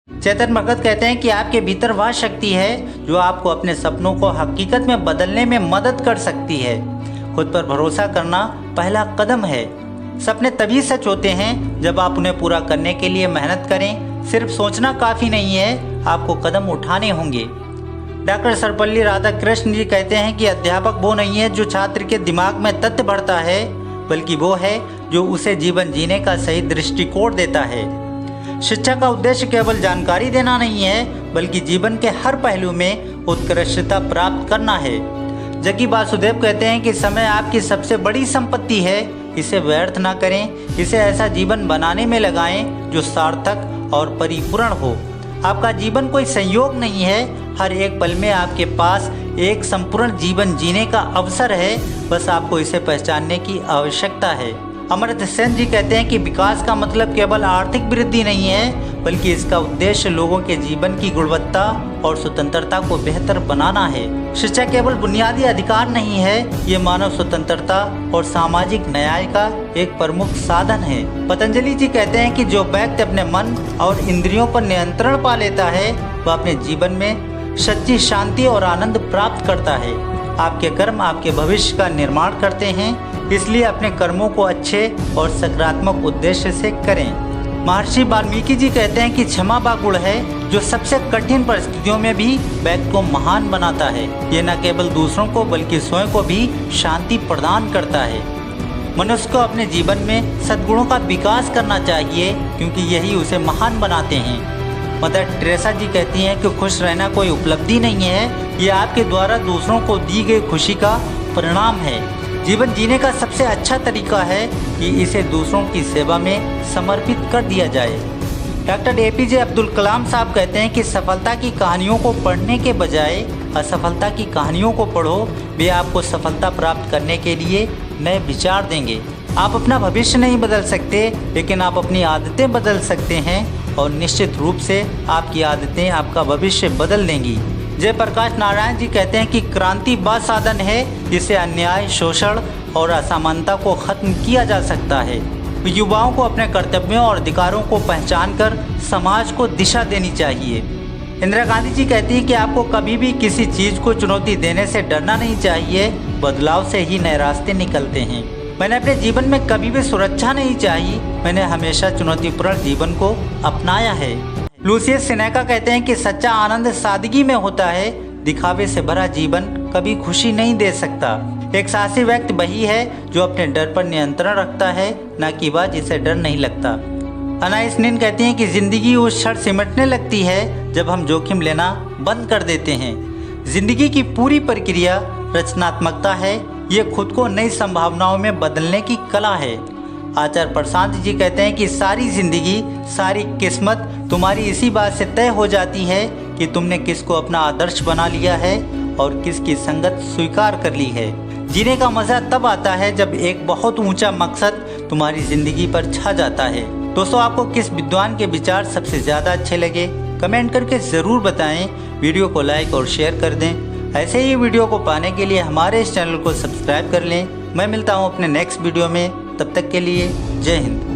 चेतन भगत कहते हैं कि आपके भीतर वह शक्ति है जो आपको अपने सपनों को हकीकत में बदलने में मदद कर सकती है। खुद पर भरोसा करना पहला कदम है। सपने तभी सच होते हैं जब आप उन्हें पूरा करने के लिए मेहनत करें। सिर्फ सोचना काफ़ी नहीं है, आपको कदम उठाने होंगे। डॉक्टर सर्वपल्ली राधाकृष्णन जी कहते हैं कि अध्यापक वो नहीं है जो छात्र के दिमाग में तथ्य भरता है, बल्कि वो है जो उसे जीवन जीने का सही दृष्टिकोण देता है। शिक्षा का उद्देश्य केवल जानकारी देना नहीं है, बल्कि जीवन के हर पहलू में उत्कृष्टता प्राप्त करना है। जग्गी वासुदेव कहते हैं कि समय आपकी सबसे बड़ी संपत्ति है, इसे व्यर्थ ना करें, इसे ऐसा जीवन बनाने में लगाएं जो सार्थक और परिपूर्ण हो। आपका जीवन कोई संयोग नहीं है, हर एक पल में आपके पास एक संपूर्ण जीवन जीने का अवसर है, बस आपको इसे पहचानने की आवश्यकता है। अमर्त्य सेन जी कहते हैं कि विकास का मतलब केवल आर्थिक वृद्धि नहीं है, बल्कि इसका उद्देश्य लोगों के जीवन की गुणवत्ता और स्वतंत्रता को बेहतर बनाना है। शिक्षा केवल बुनियादी अधिकार नहीं है, ये मानव स्वतंत्रता और सामाजिक न्याय का एक प्रमुख साधन है। पतंजलि जी कहते हैं कि जो व्यक्ति अपने मन और इंद्रियों पर नियंत्रण पा लेता है, वह अपने जीवन में सच्ची शांति और आनंद प्राप्त करता है। आपके कर्म आपके भविष्य का निर्माण करते हैं, इसलिए अपने कर्मों को अच्छे और सकारात्मक उद्देश्य से करें। महर्षि वाल्मीकि जी कहते हैं कि क्षमा वह गुण है जो सबसे कठिन परिस्थितियों में भी व्यक्ति को महान बनाता है। ये न केवल दूसरों को बल्कि स्वयं को भी शांति प्रदान करता है। मनुष्य को अपने जीवन में सद्गुणों का विकास करना चाहिए, क्योंकि यही उसे महान बनाते हैं। मदर टेरेसा जी कहती हैं कि खुश रहना कोई उपलब्धि नहीं है, ये आपके द्वारा दूसरों को दी गई खुशी का परिणाम है। जीवन जीने का सबसे अच्छा तरीका है कि इसे दूसरों की सेवा में समर्पित कर दिया जाए। डॉक्टर APJ अब्दुल कलाम साहब कहते हैं कि सफलता की कहानियों को पढ़ने के बजाय असफलता की कहानियों को पढ़ो, वे आपको सफलता प्राप्त करने के लिए नए विचार देंगे। आप अपना भविष्य नहीं बदल सकते, लेकिन आप अपनी आदतें बदल सकते हैं, और निश्चित रूप से आपकी आदतें आपका भविष्य बदल देंगी। जयप्रकाश नारायण जी कहते हैं कि क्रांति वह साधन है जिससे अन्याय, शोषण और असमानता को खत्म किया जा सकता है। युवाओं को अपने कर्तव्यों और अधिकारों को पहचानकर समाज को दिशा देनी चाहिए। इंदिरा गांधी जी कहती है कि आपको कभी भी किसी चीज़ को चुनौती देने से डरना नहीं चाहिए, बदलाव से ही नए रास्ते निकलते हैं। मैंने अपने जीवन में कभी भी सुरक्षा नहीं चाही, मैंने हमेशा चुनौतीपूर्ण जीवन को अपनाया है। लुसियस सेनेका कहते हैं कि सच्चा आनंद सादगी में होता है, दिखावे से भरा जीवन कभी खुशी नहीं दे सकता। एक साहसी व्यक्ति वही है जो अपने डर पर नियंत्रण रखता है, न कि वह जिसे डर नहीं लगता। अनाइस नीन कहती हैं कि जिंदगी उस क्षण सिमटने लगती है जब हम जोखिम लेना बंद कर देते हैं। जिंदगी की पूरी प्रक्रिया रचनात्मकता है, ये खुद को नई संभावनाओं में बदलने की कला है। आचार्य प्रशांत जी कहते हैं कि सारी जिंदगी, सारी किस्मत तुम्हारी इसी बात से तय हो जाती है कि तुमने किसको अपना आदर्श बना लिया है और किसकी संगत स्वीकार कर ली है। जीने का मज़ा तब आता है जब एक बहुत ऊंचा मकसद तुम्हारी ज़िंदगी पर छा जाता है। दोस्तों, आपको किस विद्वान के विचार सबसे ज़्यादा अच्छे लगे, कमेंट करके ज़रूर बताएं। वीडियो को लाइक और शेयर कर दें। ऐसे ही वीडियो को पाने के लिए हमारे इस चैनल को सब्सक्राइब कर लें। मैं मिलता हूँ अपने नेक्स्ट वीडियो में, तब तक के लिए जय हिंद।